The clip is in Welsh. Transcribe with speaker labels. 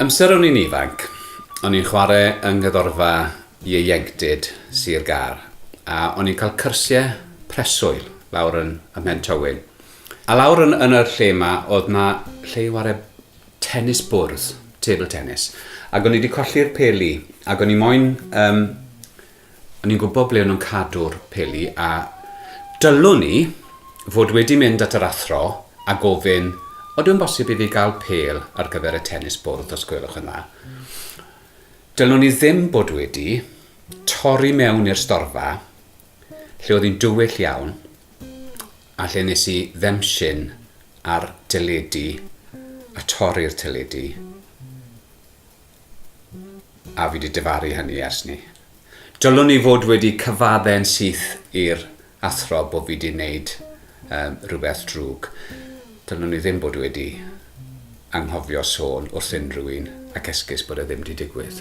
Speaker 1: Amser o'n i'n ifanc, o'n i'n chwarae yng Nghyddorfa Ieuenctid, Sir Gar, a o'n i'n cael cyrsiau preswyl lawr yn Mhen Tywyn. A lawr yn yr lle yma, oedd na lle i chwarae tennis bwrdd, table tennis. Ac o'n i wedi colli'r peli, ac o'n i moyn, o'n i'n gwybod ble o'n nhw'n cadw'r peli, a dylwn ni fod wedi mynd at yr athro a gofyn, oedden bosib i fi gael pel ar gyfer y tennis bwrdd, os gwelwch yn dda. Dylwn ni ddim bod wedi torri mewn i'r storfa, lle oedd hi'n dywyll iawn, a lle nes i ddemsyn ar teledu, a torri'r teledu, a fi wedi dyfaru hynny ers ni. Dylwn ni fod wedi cyfaddau'n syth i'r athro bod fi wedi wneud rhywbeth drwg. Dylwn ni ddim bod wedi anghofio sôn wrth unrhyw un ac esgus bod e ddim wedi digwydd.